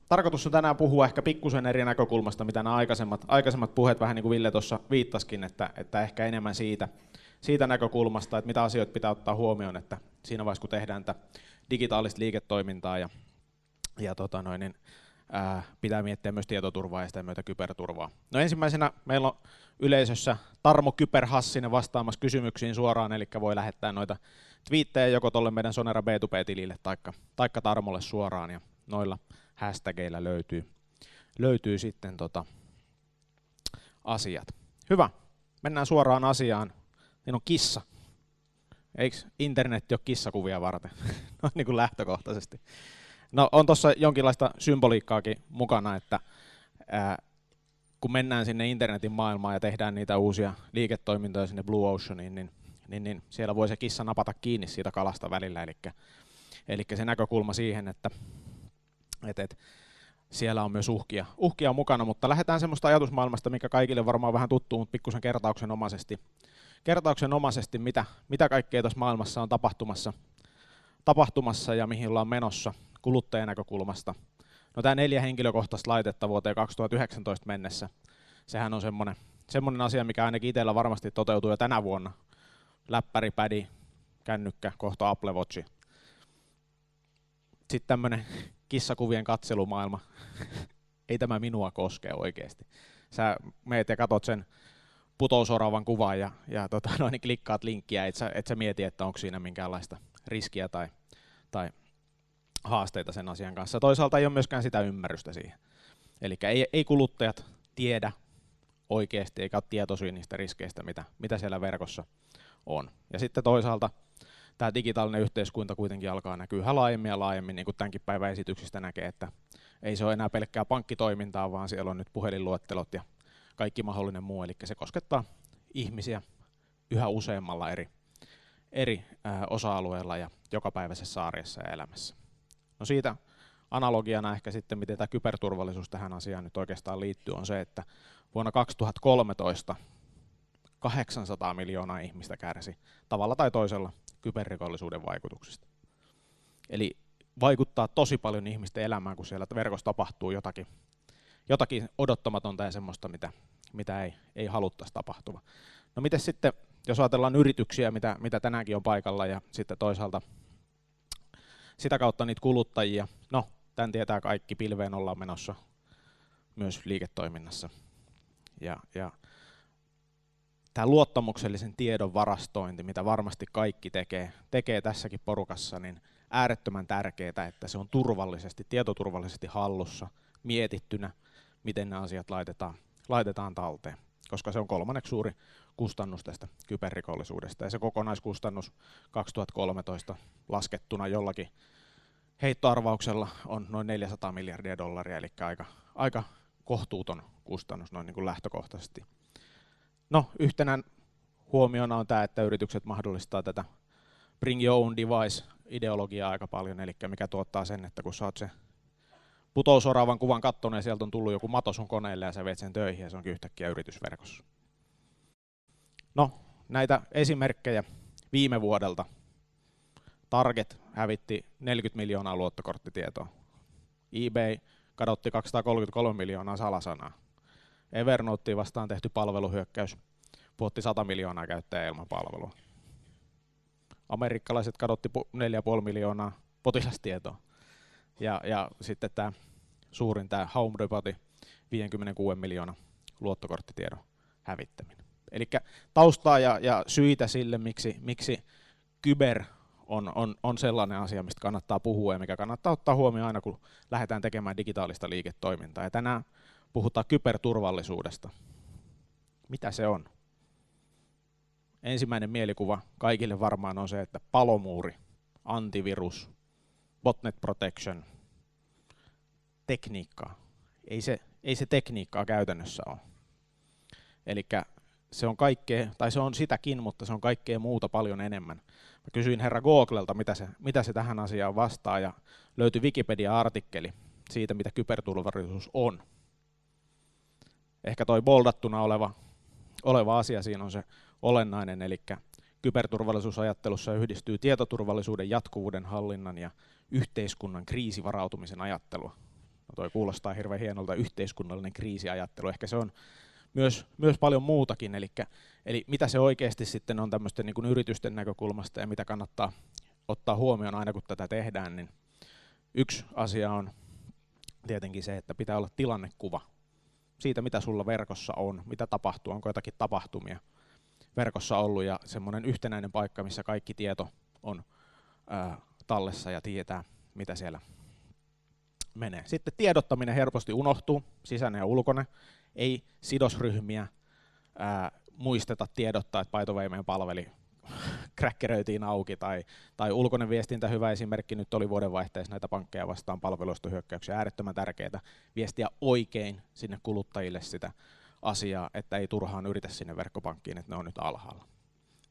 Tarkoitus on tänään puhua ehkä pikkusen eri näkökulmasta, mitä nämä aikaisemmat puheet, vähän niin kuin Ville tuossa viittasikin, että ehkä enemmän siitä näkökulmasta, että mitä asioita pitää ottaa huomioon, että siinä vaiheessa kun tehdään tätä digitaalista liiketoimintaa ja pitää miettiä myös tietoturvaa ja sitä myötä kyberturvaa. No ensimmäisenä meillä on yleisössä Tarmo Kyberhassinen vastaamassa kysymyksiin suoraan, eli voi lähettää noita twiittejä joko tuolle meidän Sonera B2B-tilille taikka Tarmolle suoraan, ja noilla hashtageilla löytyy sitten asiat. Hyvä, mennään suoraan asiaan. Siinä on kissa. Eikö internet ole kissakuvia varten? No niin kuin lähtökohtaisesti. No on tuossa jonkinlaista symboliikkaakin mukana, että kun mennään sinne internetin maailmaan ja tehdään niitä uusia liiketoimintoja sinne Blue Oceaniin, niin siellä voi se kissa napata kiinni siitä kalasta välillä. Eli se näkökulma siihen, että siellä on myös uhkia mukana, mutta lähdetään semmoista ajatusmaailmasta, mikä kaikille varmaan vähän tuttuu, mutta pikkusen kertauksenomaisesti mitä kaikkea tuossa maailmassa on tapahtumassa ja mihin ollaan menossa kuluttajan näkökulmasta. No tämä 4 henkilökohtaista laitetta vuoteen 2019 mennessä, sehän on semmoinen asia, mikä ainakin itsellä varmasti toteutuu jo tänä vuonna. Läppäri, pädi, kännykkä, kohta Apple Watch. Sitten tämmöinen kissakuvien katselumaailma. Ei tämä minua koske oikeasti. Sä meet ja katot sen putousoravan kuvan ja niin klikkaat linkkiä, et sä mieti, että onko siinä minkäänlaista riskiä tai haasteita sen asian kanssa. Toisaalta ei ole myöskään sitä ymmärrystä siihen. Eli ei kuluttajat tiedä oikeasti eikä ole tietoisia niistä riskeistä, mitä siellä verkossa on. Ja sitten toisaalta tämä digitaalinen yhteiskunta kuitenkin alkaa näkyä yhä laajemmin ja laajemmin, niin kuin tämänkin päivän esityksistä näkee, että ei se ole enää pelkkää pankkitoimintaa, vaan siellä on nyt puhelinluettelot ja kaikki mahdollinen muu, eli se koskettaa ihmisiä yhä useammalla eri osa-alueilla ja jokapäiväisessä arjessa ja elämässä. No siitä analogiana ehkä sitten, miten tämä kyberturvallisuus tähän asiaan nyt oikeastaan liittyy, on se, että vuonna 2013 800 miljoonaa ihmistä kärsi tavalla tai toisella kyberrikollisuuden vaikutuksista. Eli vaikuttaa tosi paljon ihmisten elämään, kun siellä verkossa tapahtuu jotakin odottamatonta ja semmoista, mitä ei haluttaisi tapahtuva. No miten sitten, jos ajatellaan yrityksiä, mitä tänäänkin on paikalla, ja sitten toisaalta sitä kautta niitä kuluttajia, no tämän tietää kaikki, pilveen ollaan menossa myös liiketoiminnassa. Ja tämä luottamuksellisen tiedon varastointi, mitä varmasti kaikki tekee tässäkin porukassa, niin äärettömän tärkeää, että se on tietoturvallisesti hallussa, mietittynä, miten nämä asiat laitetaan talteen, koska se on 3. suuri kustannus tästä kyberrikollisuudesta. Ja se kokonaiskustannus 2013 laskettuna jollakin heittoarvauksella on noin $400 miljardia, eli aika kohtuuton kustannus noin niin kuin lähtökohtaisesti. No, yhtenä huomiona on tämä, että yritykset mahdollistaa tätä bring your own device-ideologiaa aika paljon, eli mikä tuottaa sen, että kun sä oot se putousoravan kuvan kattonut ja sieltä on tullut joku mato sun koneelle ja sä veet sen töihin ja se onkin yhtäkkiä yritysverkossa. No, näitä esimerkkejä viime vuodelta. Target hävitti 40 miljoonaa luottokorttitietoa. eBay kadotti 233 miljoonaa salasanaa. Evernoteen vastaan tehty palveluhyökkäys puhutti 100 miljoonaa käyttäjää ilman palvelua. Amerikkalaiset kadotti 4,5 miljoonaa potilastietoa. Ja sitten tämä suurin, tämä Home Depot, 56 miljoonaa luottokorttitiedon hävittäminen. Eli taustaa ja syitä sille, miksi kyber on sellainen asia, mistä kannattaa puhua ja mikä kannattaa ottaa huomioon aina, kun lähdetään tekemään digitaalista liiketoimintaa. Ja tänään puhutaan kyberturvallisuudesta. Mitä se on? Ensimmäinen mielikuva kaikille varmaan on se, että palomuuri, antivirus, botnet protection, tekniikkaa. Ei se tekniikkaa käytännössä ole. Eli se on kaikkea, tai se on sitäkin, mutta se on kaikkea muuta paljon enemmän. Mä kysyin herra Googlelta, mitä se tähän asiaan vastaa, ja löytyi Wikipedia-artikkeli siitä, mitä kyberturvallisuus on. Ehkä toi boldattuna oleva asia siinä on se olennainen, eli kyberturvallisuusajattelussa yhdistyy tietoturvallisuuden, jatkuvuuden hallinnan ja yhteiskunnan kriisivarautumisen ajattelua. No toi kuulostaa hirveän hienolta, yhteiskunnallinen kriisiajattelu. Ehkä se on myös paljon muutakin, eli mitä se oikeasti sitten on tämmöisten niin kuin yritysten näkökulmasta ja mitä kannattaa ottaa huomioon aina kun tätä tehdään, niin yksi asia on tietenkin se, että pitää olla tilannekuva siitä, mitä sulla verkossa on, mitä tapahtuu, onko jotakin tapahtumia verkossa ollut ja semmoinen yhtenäinen paikka, missä kaikki tieto on tallessa ja tietää, mitä siellä menee. Sitten tiedottaminen helposti unohtuu, sisäinen ja ulkoinen. Ei sidosryhmiä muisteta tiedottaa, että by the way, meidän palveli kräkkeröitiin auki, tai ulkoinen viestintä, hyvä esimerkki, nyt oli vuodenvaihteessa näitä pankkeja vastaan palveluistohyökkäyksiä, äärettömän tärkeää viestiä oikein sinne kuluttajille sitä asiaa, että ei turhaan yritä sinne verkkopankkiin, että ne on nyt alhaalla.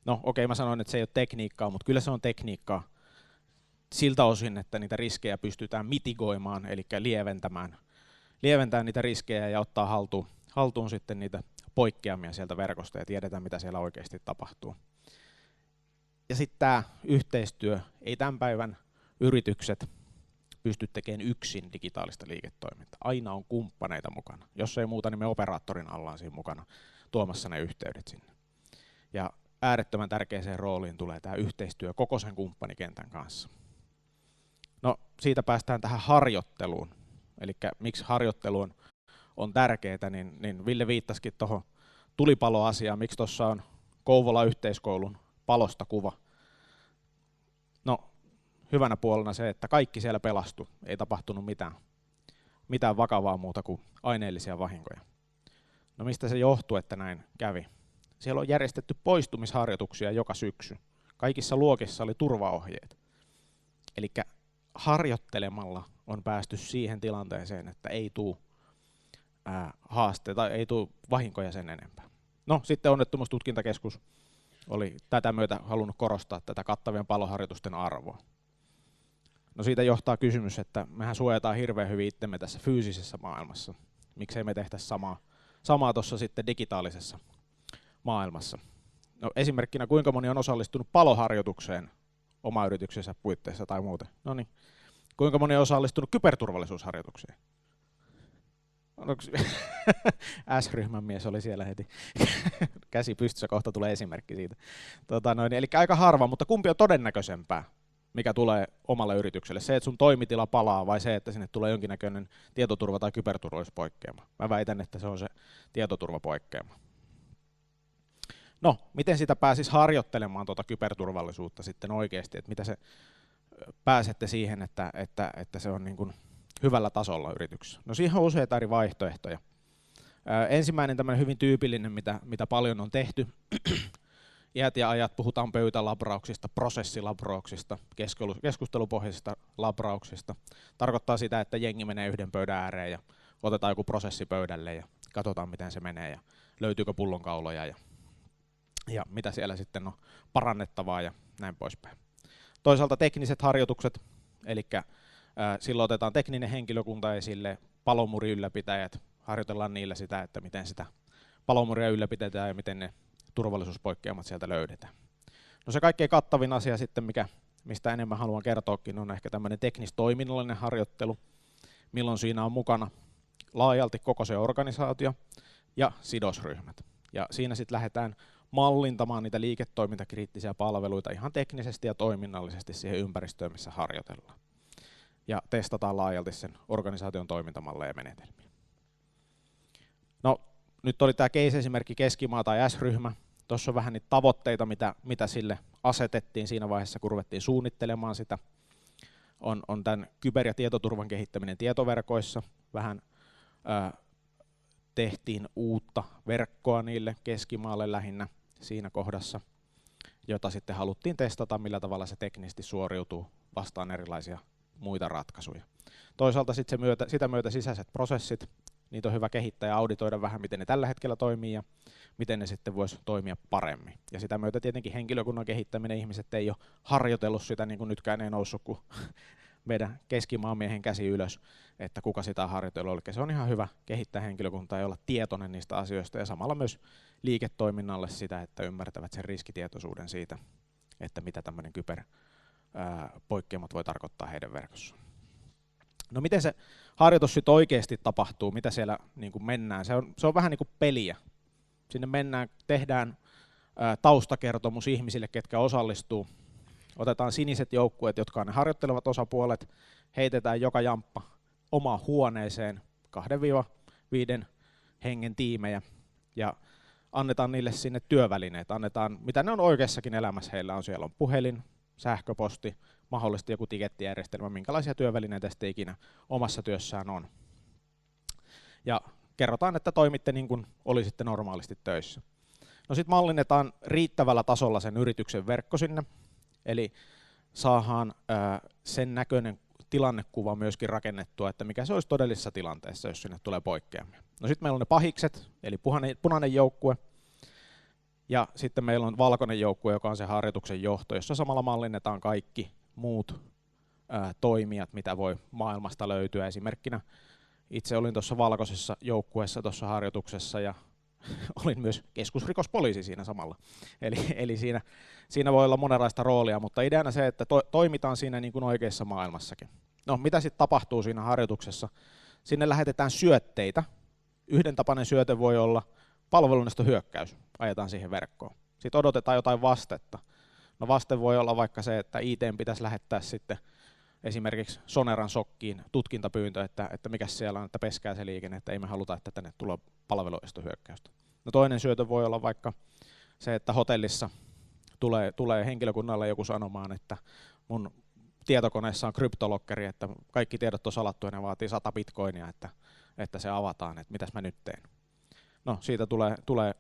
No okei, mä sanoin, että se ei ole tekniikkaa, mutta kyllä se on tekniikkaa siltä osin, että niitä riskejä pystytään mitigoimaan, eli lieventämään niitä riskejä ja ottaa haltuun sitten niitä poikkeamia sieltä verkosta ja tiedetään, mitä siellä oikeasti tapahtuu. Ja sitten tämä yhteistyö, ei tämän päivän yritykset pysty tekemään yksin digitaalista liiketoimintaa. Aina on kumppaneita mukana. Jos ei muuta, niin me operaattorin ollaan siinä mukana tuomassa ne yhteydet sinne. Ja äärettömän tärkeäseen rooliin tulee tämä yhteistyö koko sen kumppanikentän kanssa. No siitä päästään tähän harjoitteluun. Eli miksi harjoittelu on tärkeää, niin Ville viittasikin tuohon tulipaloasiaan, miksi tuossa on Kouvola yhteiskoulun palosta kuva. No, hyvänä puolena se, että kaikki siellä pelastui, ei tapahtunut mitään vakavaa muuta kuin aineellisia vahinkoja. No mistä se johtuu, että näin kävi? Siellä on järjestetty poistumisharjoituksia joka syksy. Kaikissa luokissa oli turvaohjeet. Eli harjoittelemalla on päästy siihen tilanteeseen, että ei tule haasteita, ei tule vahinkoja sen enempää. No sitten onnettomuustutkintakeskus oli tätä myötä halunnut korostaa tätä kattavien paloharjoitusten arvoa. No siitä johtaa kysymys, että mehän suojataan hirveän hyvin itsemme tässä fyysisessä maailmassa. Miksei me tehtäisi samaa tuossa sitten digitaalisessa maailmassa. No esimerkkinä kuinka moni on osallistunut paloharjoitukseen oma yrityksensä puitteissa tai muuten. No niin. Kuinka moni on osallistunut kyberturvallisuusharjoitukseen? S-ryhmän mies oli siellä heti. Käsi pystyssä, kohta tulee esimerkki siitä. Eli aika harva, mutta kumpi on todennäköisempää, mikä tulee omalle yritykselle? Se, että sun toimitila palaa vai se, että sinne tulee jonkinnäköinen tietoturva- tai kyberturvallisuuspoikkeama? Mä väitän, että se on se tietoturvapoikkeama. No, miten sitä pääsisi harjoittelemaan tuota kyberturvallisuutta sitten oikeasti, että mitä se pääsette siihen, että se on niin kuin hyvällä tasolla yrityksessä? No siihen on useita eri vaihtoehtoja. Ensimmäinen tämmöinen hyvin tyypillinen, mitä paljon on tehty, iät ja ajat puhutaan pöytälabrauksista, prosessilabrauksista, keskustelupohjaisista labrauksista. Tarkoittaa sitä, että jengi menee yhden pöydän ääreen ja otetaan joku prosessi pöydälle ja katsotaan miten se menee ja löytyykö pullonkauloja ja mitä siellä sitten on parannettavaa ja näin poispäin. Toisaalta tekniset harjoitukset, eli silloin otetaan tekninen henkilökunta esille, palomuuriylläpitäjät, harjoitellaan niillä sitä, että miten sitä palomuuria ylläpidetään ja miten ne turvallisuuspoikkeamat sieltä löydetään. No se kaikkein kattavin asia sitten, mistä enemmän haluan kertoakin, on ehkä tämmöinen teknistoiminnallinen harjoittelu, milloin siinä on mukana laajalti koko se organisaatio ja sidosryhmät. Ja siinä sitten lähdetään mallintamaan niitä liiketoimintakriittisiä palveluita ihan teknisesti ja toiminnallisesti siihen ympäristöön, missä harjoitellaan. Ja testataan laajalti sen organisaation toimintamalleja ja menetelmiä. No, nyt oli tämä case-esimerkki Keskimaa tai S-ryhmä. Tuossa on vähän niitä tavoitteita, mitä sille asetettiin siinä vaiheessa, kun ruvettiin suunnittelemaan sitä. On tämän kyber- ja tietoturvan kehittäminen tietoverkoissa. Vähän tehtiin uutta verkkoa niille Keskimaalle lähinnä siinä kohdassa, jota sitten haluttiin testata, millä tavalla se teknisesti suoriutuu vastaan erilaisia muita ratkaisuja. Toisaalta sitten sitä myötä sisäiset prosessit, niitä on hyvä kehittää ja auditoida vähän, miten ne tällä hetkellä toimii ja miten ne sitten voisi toimia paremmin. Ja sitä myötä tietenkin henkilökunnan kehittäminen, ihmiset ei ole harjoitellut sitä, niin kuin nytkään ei noussut kuin meidän keskimaamiehen käsi ylös, että kuka sitä on harjoitellut. Eli se on ihan hyvä kehittää henkilökuntaa ja olla tietoinen niistä asioista ja samalla myös liiketoiminnalle sitä, että ymmärtävät sen riskitietoisuuden siitä, että mitä tämmöinen kyberpoikkeamat voi tarkoittaa heidän verkossaan. No miten se harjoitus sitten oikeasti tapahtuu, mitä siellä niin kuin mennään? Se on vähän niin kuin peliä. Sinne mennään, tehdään taustakertomus ihmisille, ketkä osallistuu. Otetaan siniset joukkueet, jotka on ne harjoittelevat osapuolet, heitetään joka jamppa omaan huoneeseen 2-5 hengen tiimejä ja annetaan niille sinne työvälineet, annetaan mitä ne on oikeassakin elämässä, heillä on siellä on puhelin, sähköposti, mahdollisesti joku tikettijärjestelmä, minkälaisia työvälineitä sitten ikinä omassa työssään on. Ja kerrotaan, että toimitte niin kuin olisitte normaalisti töissä. No sitten mallinnetaan riittävällä tasolla sen yrityksen verkko sinne, eli saadaan sen näköinen tilannekuva myöskin rakennettua, että mikä se olisi todellisessa tilanteessa, jos sinne tulee poikkeamia. No sitten meillä on ne pahikset, eli punainen joukkue, ja sitten meillä on valkoinen joukkue, joka on se harjoituksen johto, jossa samalla mallinnetaan kaikki muut toimijat, mitä voi maailmasta löytyä. Esimerkkinä itse olin tuossa valkoisessa joukkueessa tuossa harjoituksessa ja olin myös keskusrikospoliisi siinä samalla. Eli siinä voi olla monenlaista roolia, mutta ideana se, että toimitaan siinä niin kuin oikeassa maailmassakin. No mitä sitten tapahtuu siinä harjoituksessa? Sinne lähetetään syötteitä. Yhden tapainen syöte voi olla palvelunestohyökkäys, ajetaan siihen verkkoon. Sitten odotetaan jotain vastetta. No vaste voi olla vaikka se, että IT:n pitäisi lähettää sitten esimerkiksi Soneran sokkiin tutkintapyyntö, että mikä siellä on, että peskää se liikenne, että ei me haluta, että tänne tulee palvelunestohyökkäystä. No toinen syötö voi olla vaikka se, että hotellissa tulee henkilökunnalle joku sanomaan, että mun tietokoneessa on kryptolokkeri, että kaikki tiedot on salattu ja ne vaatii 100 bitcoinia, että se avataan, että mitäs mä nyt teen. No siitä tulee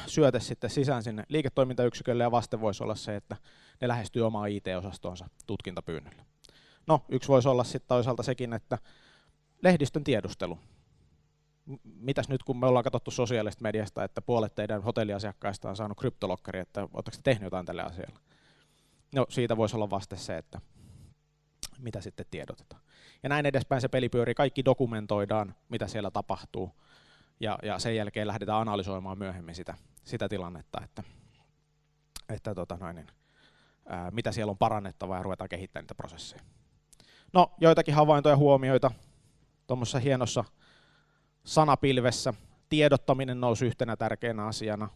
syöte sitten sisään sinne liiketoimintayksikölle ja vaste voisi olla se, että ne lähestyy omaa IT-osastoonsa tutkintapyynnöllä. No yksi voisi olla sitten toisaalta sekin, että lehdistön tiedustelu. Mitäs nyt kun me ollaan katsottu sosiaalisesta mediasta, että puolet teidän hotelliasiakkaista on saanut kryptolokkeri, että oletteko te tehnyt jotain tälle asialle? No siitä voisi olla vaste se, että mitä sitten tiedotetaan. Ja näin edespäin se peli pyörii, kaikki dokumentoidaan, mitä siellä tapahtuu. Ja sen jälkeen lähdetään analysoimaan myöhemmin sitä tilannetta, mitä siellä on parannettavaa ja ruvetaan kehittämään niitä prosesseja. No, joitakin havaintoja ja huomioita tuommoisessa hienossa sanapilvessä. Tiedottaminen nousi yhtenä tärkeänä asiana.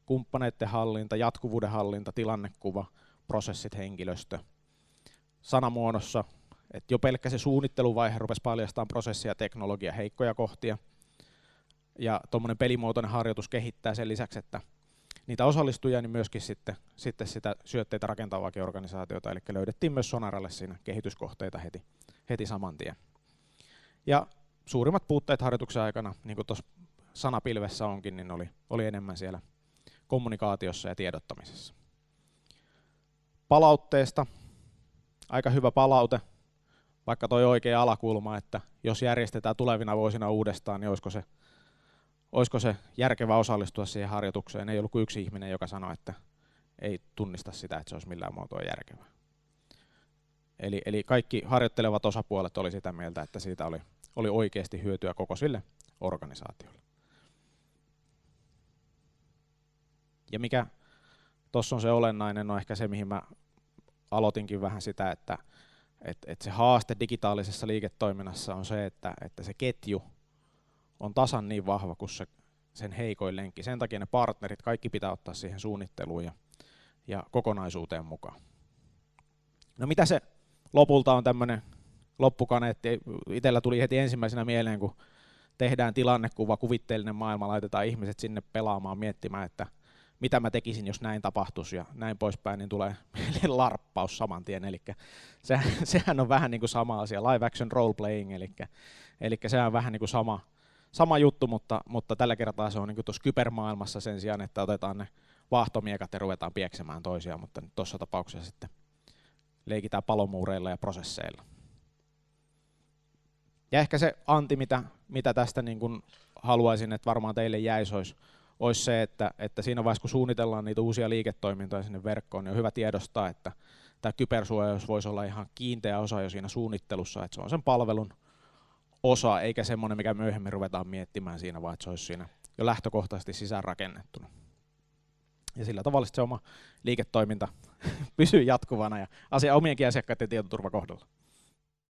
Kumppaneiden hallinta, jatkuvuuden hallinta, tilannekuva, prosessit, henkilöstö. Sanamuodossa, että jo pelkkä se suunnitteluvaihe rupesi paljastamaan prosessia ja teknologia heikkoja kohtia. Ja tuommoinen pelimuotoinen harjoitus kehittää sen lisäksi, että niitä osallistujia, niin myöskin sitten sitä syötteitä rakentavaakin organisaatiota, eli löydettiin myös Sonaralle siinä kehityskohteita heti saman tien. Ja suurimmat puutteet harjoituksen aikana, niin kuin tuossa sanapilvessä onkin, niin oli enemmän siellä kommunikaatiossa ja tiedottamisessa. Palautteesta, aika hyvä palaute, vaikka toi oikea alakulma, että jos järjestetään tulevina vuosina uudestaan, niin olisiko se järkevää osallistua siihen harjoitukseen. Ei ollut kuin yksi ihminen, joka sanoi, että ei tunnista sitä, että se olisi millään muotoa järkevää. Eli kaikki harjoittelevat osapuolet oli sitä mieltä, että siitä oli oikeasti hyötyä koko sille organisaatiolle. Ja mikä tuossa on se olennainen, on ehkä se, mihin mä aloitinkin vähän sitä, että se haaste digitaalisessa liiketoiminnassa on se, että se ketju on tasan niin vahva kuin sen heikoin lenkki. Sen takia ne partnerit, kaikki pitää ottaa siihen suunnitteluun ja kokonaisuuteen mukaan. No mitä se lopulta on tämmöinen loppukaneetti? Itsellä tuli heti ensimmäisenä mieleen, kun tehdään tilannekuva, kuvitteellinen maailma, laitetaan ihmiset sinne pelaamaan, miettimään, että mitä mä tekisin, jos näin tapahtuisi ja näin poispäin, niin tulee larppaus saman tien. Eli sehän on vähän niin kuin sama asia, live action role playing, eli sehän on vähän niin kuin sama juttu, mutta tällä kertaa se on niin kuin tuossa kybermaailmassa sen sijaan, että otetaan ne vaahtomiekat ja ruvetaan pieksemään toisiaan, mutta tuossa tapauksessa sitten leikitään palomuureilla ja prosesseilla. Ja ehkä se anti, mitä tästä niin kuin haluaisin, että varmaan teille jäisi, olisi se, että siinä vaiheessa, kun suunnitellaan niitä uusia liiketoimintoja sinne verkkoon, niin on hyvä tiedostaa, että tämä kybersuojaus voisi olla ihan kiinteä osa jo siinä suunnittelussa, että se on sen palvelun osa, eikä semmoinen, mikä myöhemmin ruvetaan miettimään siinä, vaan että se olisi siinä jo lähtökohtaisesti sisäänrakennettuna. Ja sillä tavalla se oma liiketoiminta pysyy jatkuvana ja omienkin asiakkaiden tietoturva kohdalla.